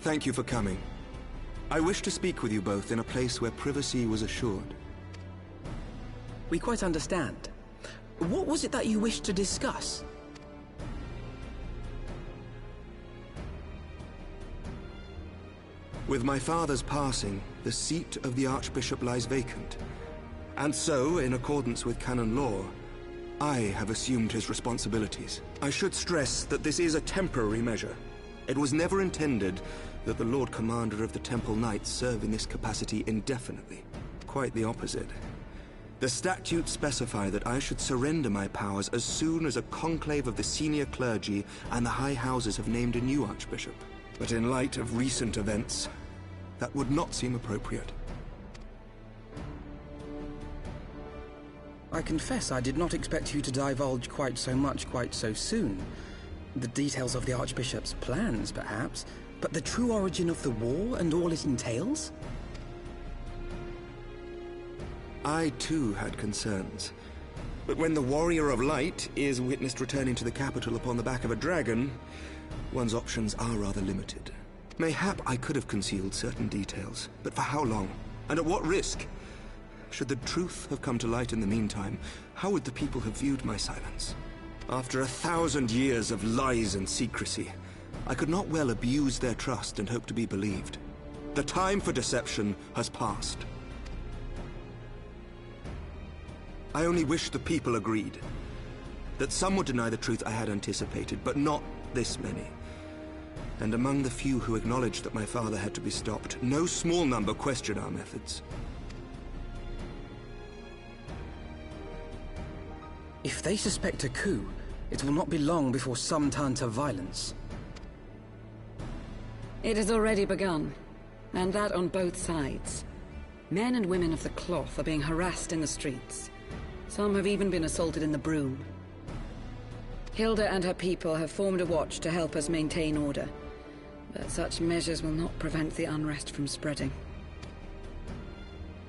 Thank you for coming. I wish to speak with you both in a place where privacy was assured. We quite understand. What was it that you wished to discuss? With my father's passing, the seat of the Archbishop lies vacant. And so, in accordance with canon law, I have assumed his responsibilities. I should stress that this is a temporary measure. It was never intended that the Lord Commander of the Temple Knights serve in this capacity indefinitely. Quite the opposite. The statutes specify that I should surrender my powers as soon as a conclave of the senior clergy and the high houses have named a new archbishop. But in light of recent events, that would not seem appropriate. I confess I did not expect you to divulge quite so much quite so soon. The details of the Archbishop's plans, perhaps, but the true origin of the war and all it entails? I, too, had concerns. But when the Warrior of Light is witnessed returning to the capital upon the back of a dragon, one's options are rather limited. Mayhap I could have concealed certain details, but for how long? And at what risk? Should the truth have come to light in the meantime, how would the people have viewed my silence? After 1,000 years of lies and secrecy, I could not well abuse their trust and hope to be believed. The time for deception has passed. I only wish the people agreed. That some would deny the truth I had anticipated, but not this many. And among the few who acknowledged that my father had to be stopped, no small number questioned our methods. If they suspect a coup, it will not be long before some turn to violence. It has already begun, and that on both sides. Men and women of the cloth are being harassed in the streets. Some have even been assaulted in the Broom. Hilda and her people have formed a watch to help us maintain order, but such measures will not prevent the unrest from spreading.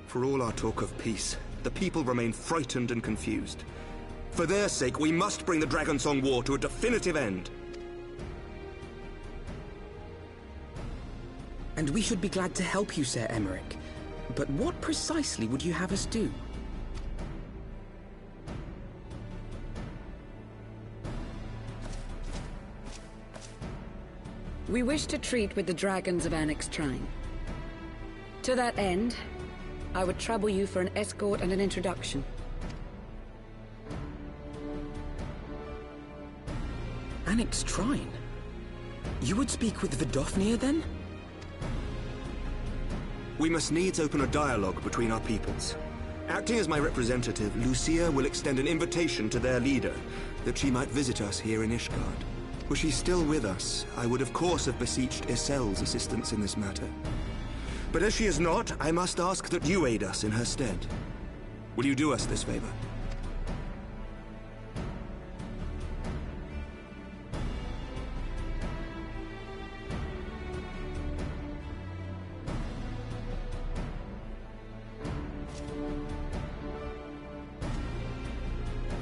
For all our talk of peace, the people remain frightened and confused. For their sake, we must bring the Dragonsong War to a definitive end. And we should be glad to help you, Sir Emmerich. But what precisely would you have us do? We wish to treat with the dragons of Annex Shrine. To that end, I would trouble you for an escort and an introduction. Annex Shrine? You would speak with Vidofnir, then? We must needs open a dialogue between our peoples. Acting as my representative, Lucia will extend an invitation to their leader, that she might visit us here in Ishgard. Were she still with us, I would of course have beseeched Isel's assistance in this matter. But as she is not, I must ask that you aid us in her stead. Will you do us this favor?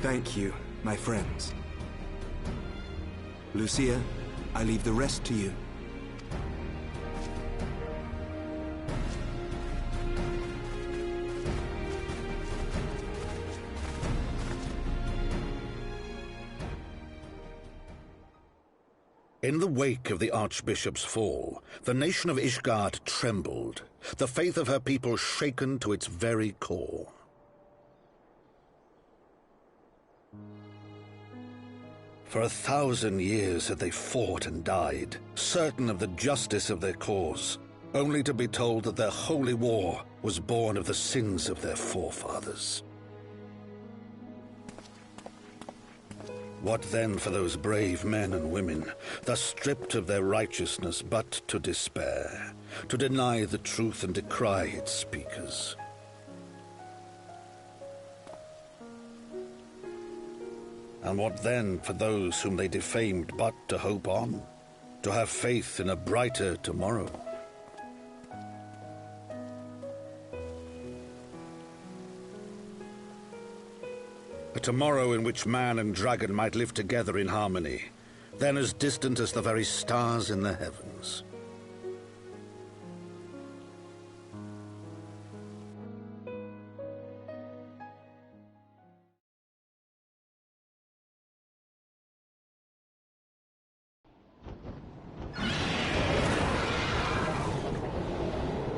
Thank you, my friends. Lucia, I leave the rest to you. In the wake of the Archbishop's fall, the nation of Ishgard trembled, the faith of her people shaken to its very core. For 1,000 years had they fought and died, certain of the justice of their cause, only to be told that their holy war was born of the sins of their forefathers. What then for those brave men and women, thus stripped of their righteousness but to despair, to deny the truth and decry its speakers? And what then for those whom they defamed but to hope on, to have faith in a brighter tomorrow? A tomorrow in which man and dragon might live together in harmony, then as distant as the very stars in the heavens.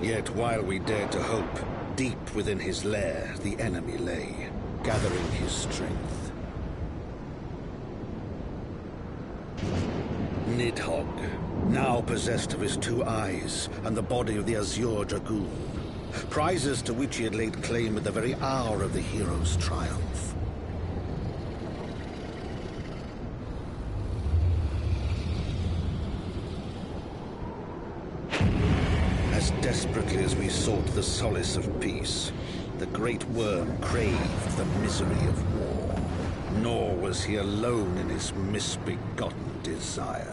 Yet while we dared to hope, deep within his lair the enemy lay, gathering his strength. Nidhogg, now possessed of his 2 eyes and the body of the Azure Dragoon, prizes to which he had laid claim at the very hour of the hero's triumph. As desperately as we sought the solace of peace, the great worm craved the misery of war. Nor was he alone in his misbegotten desire.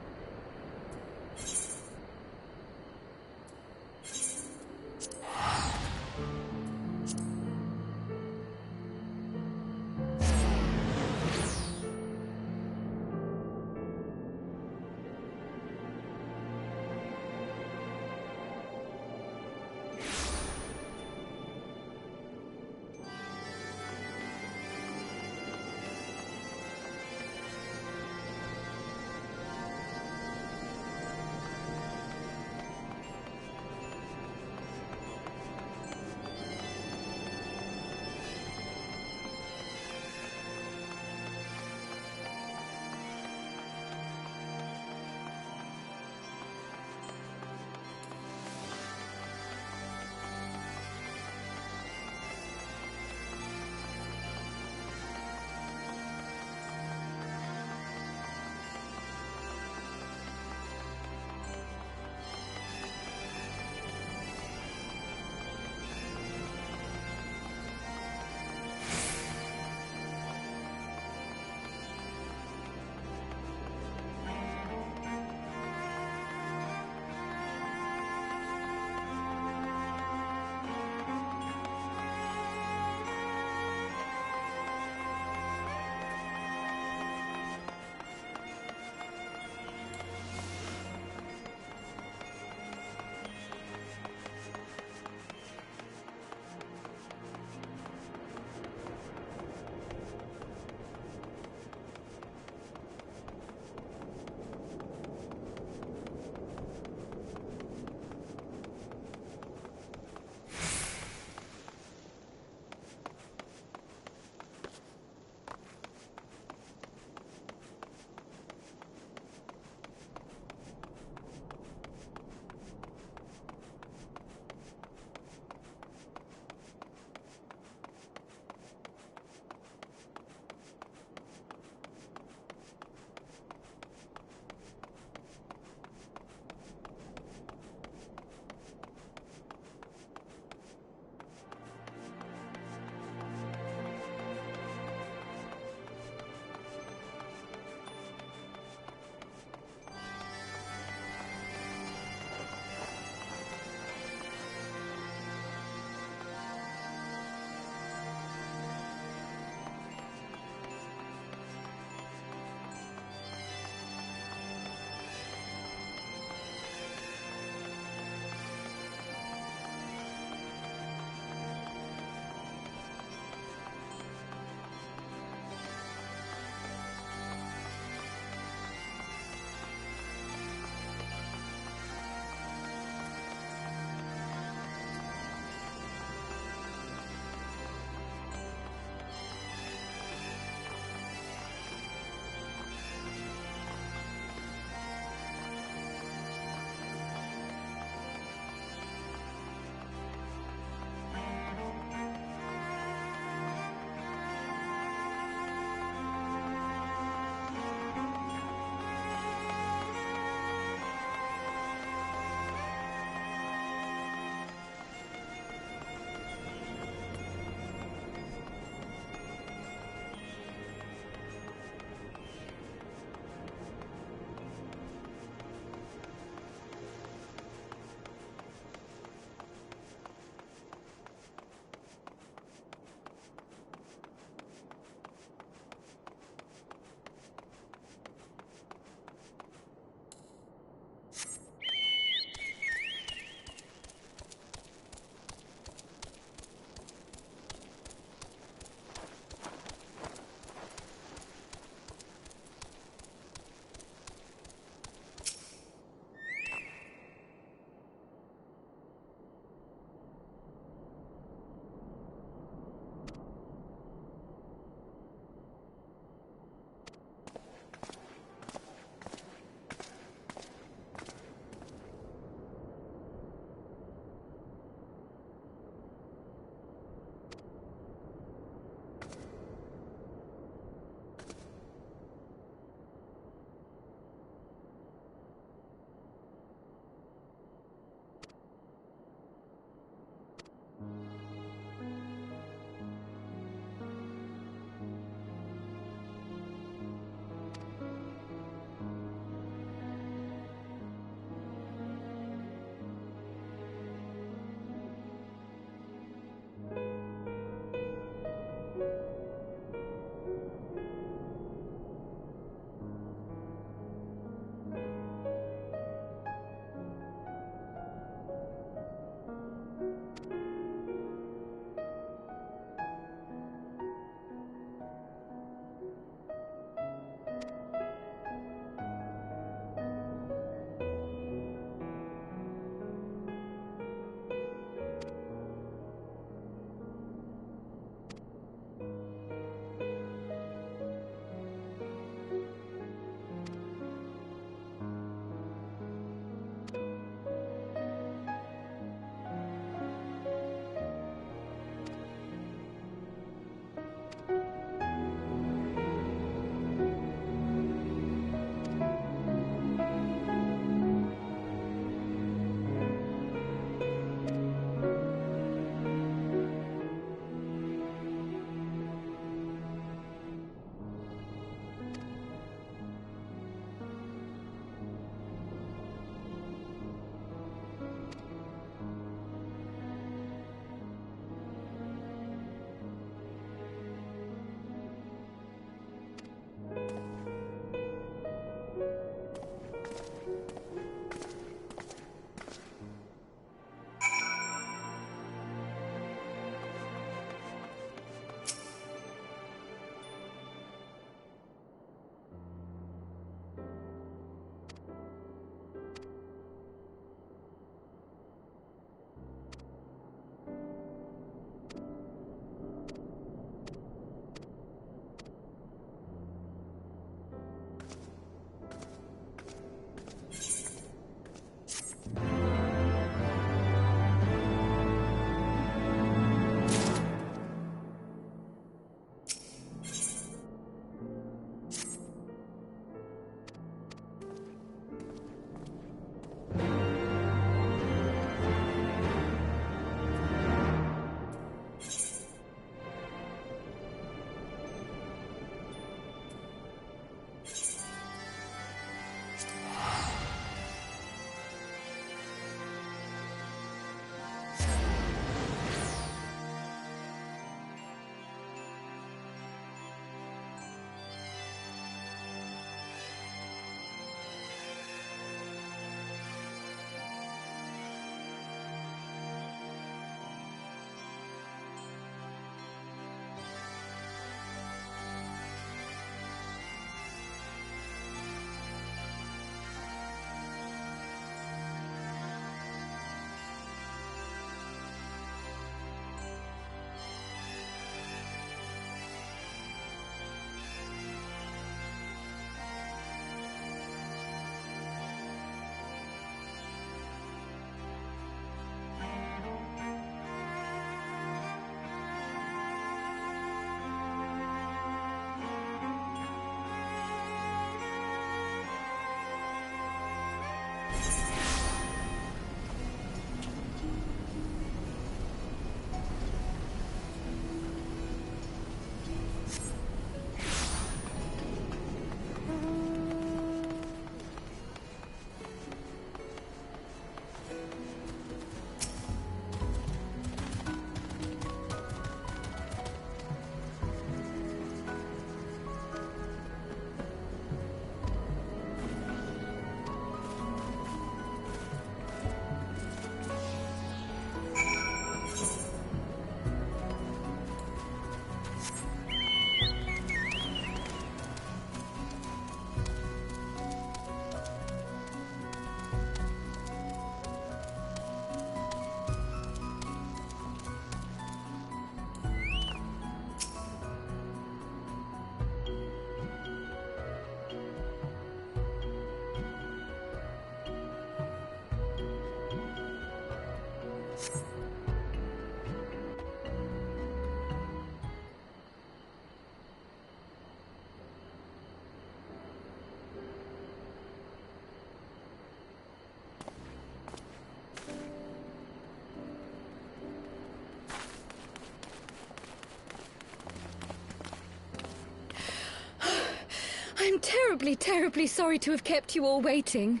terribly, terribly sorry to have kept you all waiting.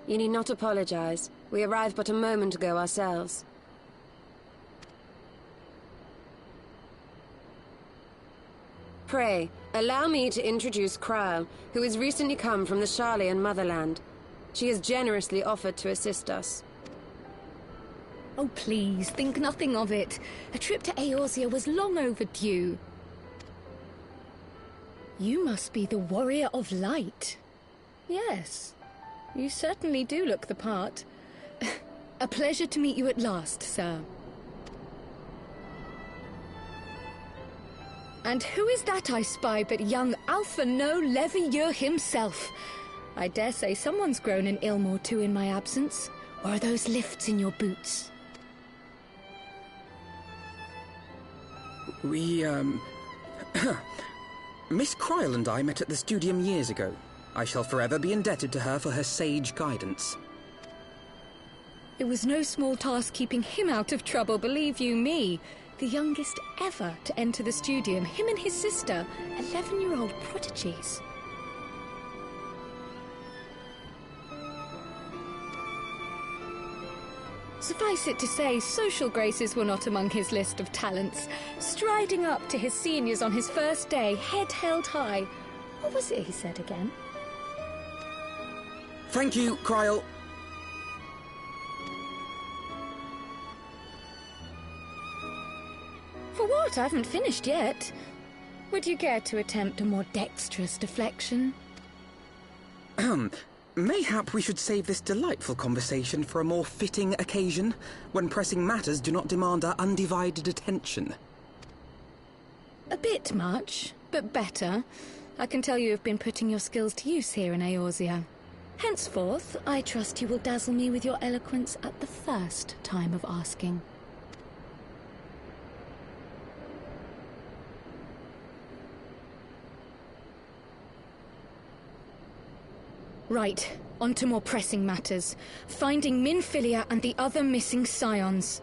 You need not apologize. We arrived but a moment ago ourselves. Pray, allow me to introduce Kryl, who has recently come from the Sharlayan motherland. She has generously offered to assist us. Oh, please, think nothing of it. A trip to Eorzea was long overdue. You must be the Warrior of Light. Yes, you certainly do look the part. A pleasure to meet you at last, sir. And who is that I spy but young Alpha No Levieux himself? I dare say someone's grown an ilm or two in my absence. Or are those lifts in your boots? We, Miss Kryl and I met at the Studium years ago. I shall forever be indebted to her for her sage guidance. It was no small task keeping him out of trouble, believe you me. The youngest ever to enter the Studium, him and his sister, 11-year-old prodigies. Suffice it to say, social graces were not among his list of talents. Striding up to his seniors on his first day, head held high. What was it he said again? Thank you, Kryl. For what? I haven't finished yet. Would you care to attempt a more dexterous deflection? Mayhap we should save this delightful conversation for a more fitting occasion, when pressing matters do not demand our undivided attention. A bit much, but better. I can tell you have been putting your skills to use here in Eorzea. Henceforth, I trust you will dazzle me with your eloquence at the first time of asking. Right, on to more pressing matters. Finding Minfilia and the other missing scions.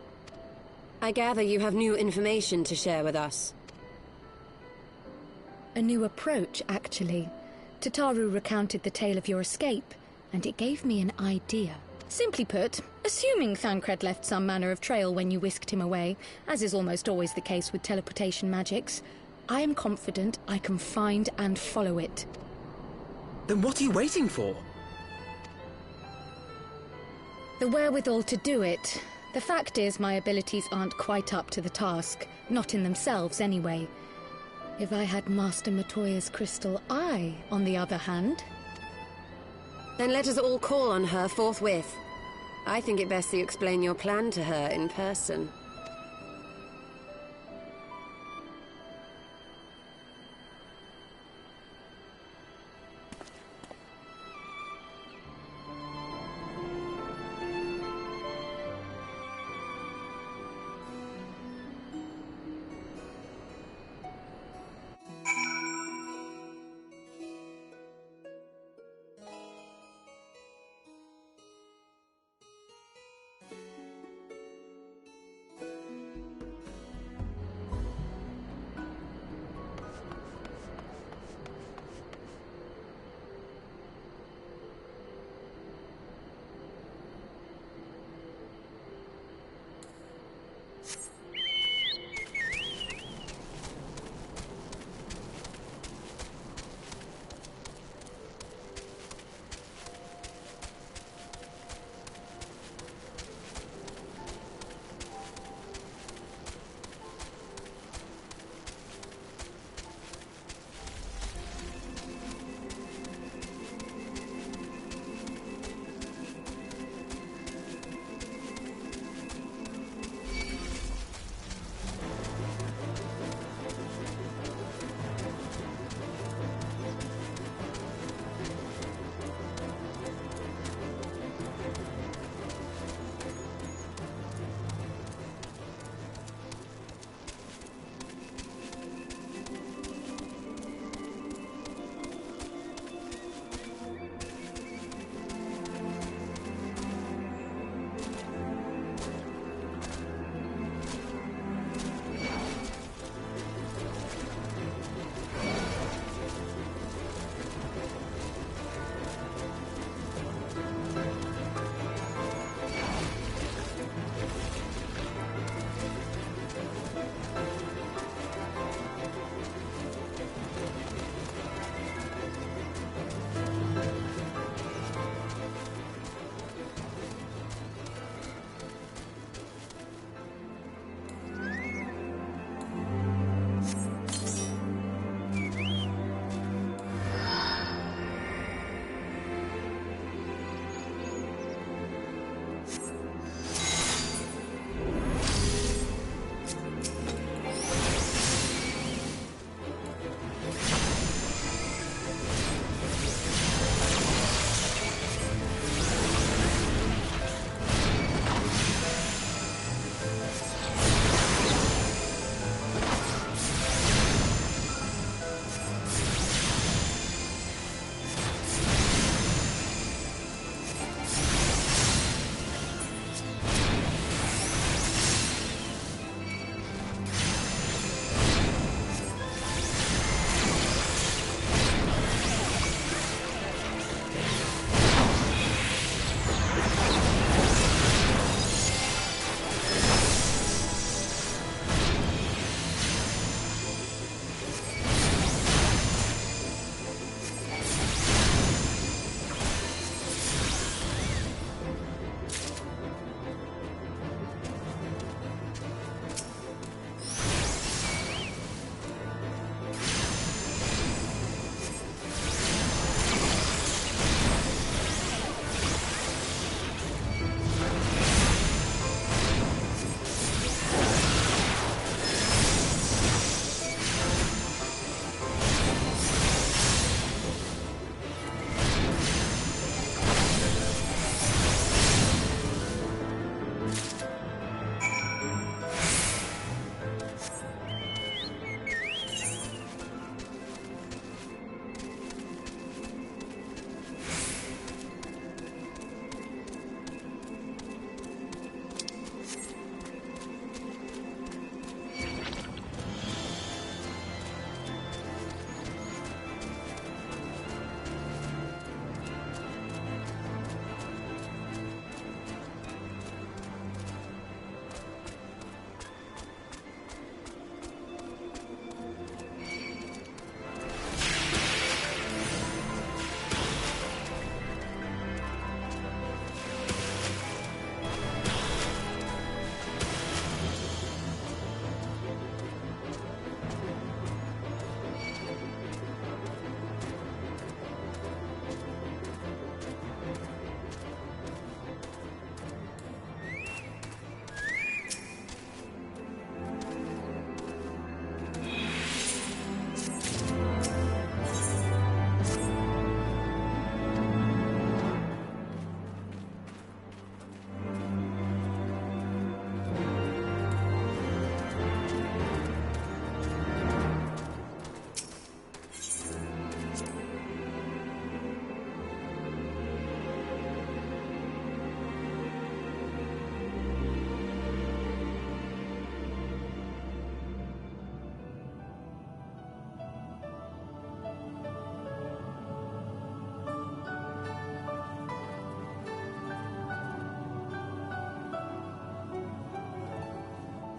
I gather you have new information to share with us. A new approach, actually. Tataru recounted the tale of your escape, and it gave me an idea. Simply put, assuming Thancred left some manner of trail when you whisked him away, as is almost always the case with teleportation magics, I am confident I can find and follow it. Then what are you waiting for? The wherewithal to do it. The fact is, my abilities aren't quite up to the task. Not in themselves, anyway. If I had Master Matoya's crystal eye, on the other hand... Then let us all call on her forthwith. I think it best you explain your plan to her in person.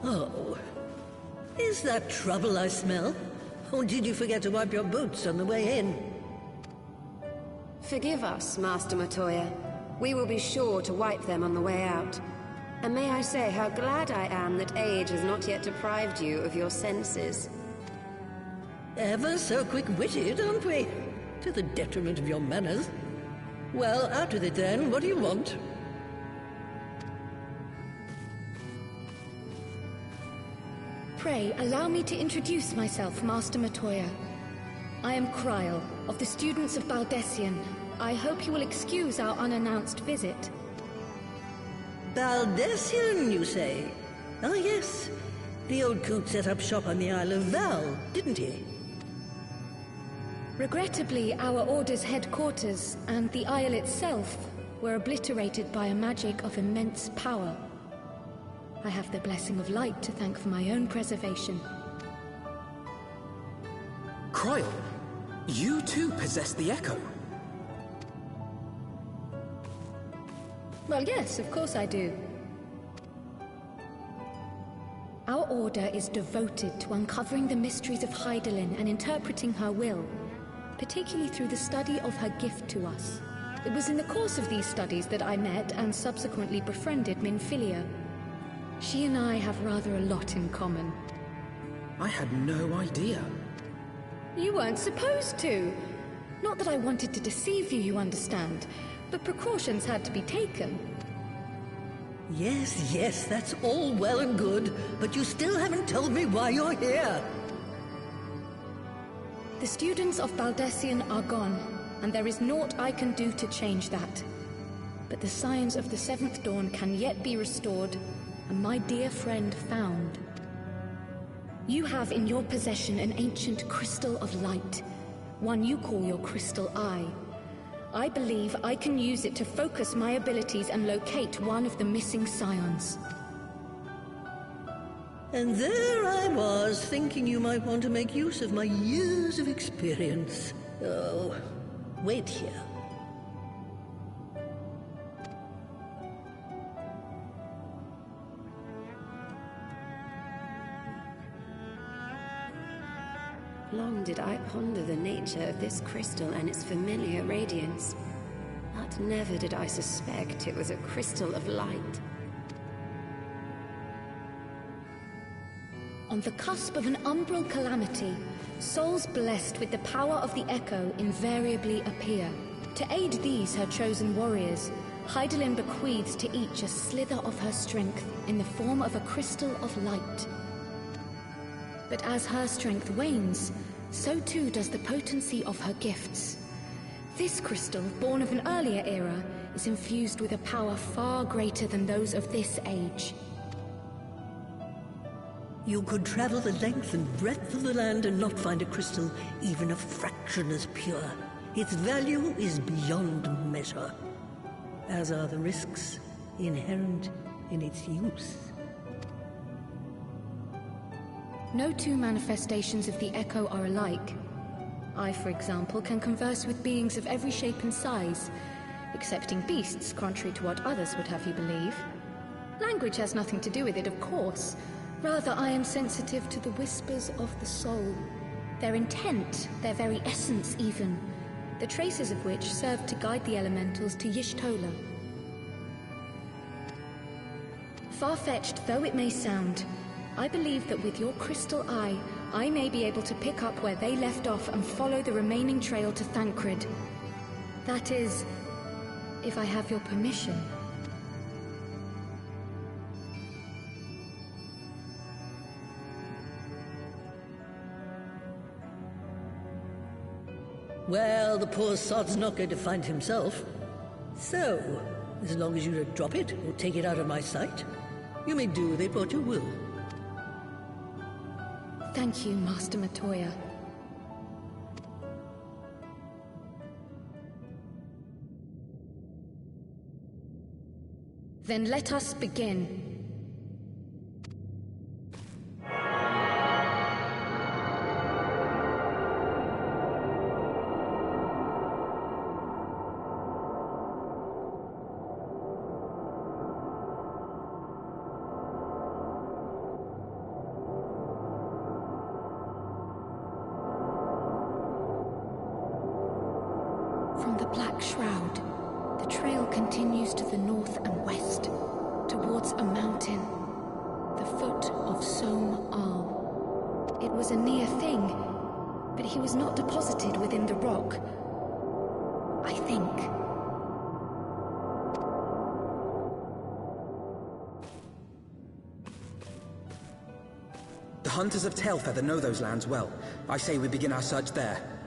Oh. Is that trouble I smell? Or did you forget to wipe your boots on the way in? Forgive us, Master Matoya. We will be sure to wipe them on the way out. And may I say how glad I am that age has not yet deprived you of your senses. Ever so quick-witted, aren't we? To the detriment of your manners. Well, out with it then. What do you want? Pray, allow me to introduce myself, Master Matoya. I am Kryle, of the students of Baldessian. I hope you will excuse our unannounced visit. Baldessian, you say? Ah, yes. The old coot set up shop on the Isle of Val, didn't he? Regrettably, our Order's headquarters and the Isle itself were obliterated by a magic of immense power. I have the blessing of light to thank for my own preservation. Kryle, you too possess the Echo. Well, yes, of course I do. Our Order is devoted to uncovering the mysteries of Hydaelyn and interpreting her will, particularly through the study of her gift to us. It was in the course of these studies that I met and subsequently befriended Minfilia. She and I have rather a lot in common. I had no idea. You weren't supposed to. Not that I wanted to deceive you, you understand, but precautions had to be taken. Yes, yes, that's all well and good, but you still haven't told me why you're here. The students of Baldessian are gone, and there is naught I can do to change that. But the signs of the Seventh Dawn can yet be restored, and my dear friend found. You have in your possession an ancient crystal of light, one you call your crystal eye. I believe I can use it to focus my abilities and locate one of the missing scions. And there I was, thinking you might want to make use of my years of experience. Oh, wait here. Long did I ponder the nature of this crystal and its familiar radiance, but never did I suspect it was a crystal of light. On the cusp of an umbral calamity, souls blessed with the power of the Echo invariably appear. To aid these, her chosen warriors, Hydaelyn bequeaths to each a slither of her strength in the form of a crystal of light. But as her strength wanes, so too does the potency of her gifts. This crystal, born of an earlier era, is infused with a power far greater than those of this age. You could travel the length and breadth of the land and not find a crystal even a fraction as pure. Its value is beyond measure, as are the risks inherent in its use. No two manifestations of the Echo are alike. I, for example, can converse with beings of every shape and size, excepting beasts, contrary to what others would have you believe. Language has nothing to do with it, of course. Rather, I am sensitive to the whispers of the soul. Their intent, their very essence even, the traces of which served to guide the elementals to Y'shtola. Far-fetched though it may sound, I believe that with your crystal eye, I may be able to pick up where they left off and follow the remaining trail to Thancred. That is, if I have your permission. Well, the poor sod's not going to find himself. So, as long as you don't drop it or take it out of my sight, you may do with it what you will. Thank you, Master Matoya. Then let us begin. Black Shroud. The trail continues to the north and west, towards a mountain. The foot of Somme Arl. It was a near thing, but he was not deposited within the rock. I think. The hunters of Tailfeather know those lands well. I say we begin our search there.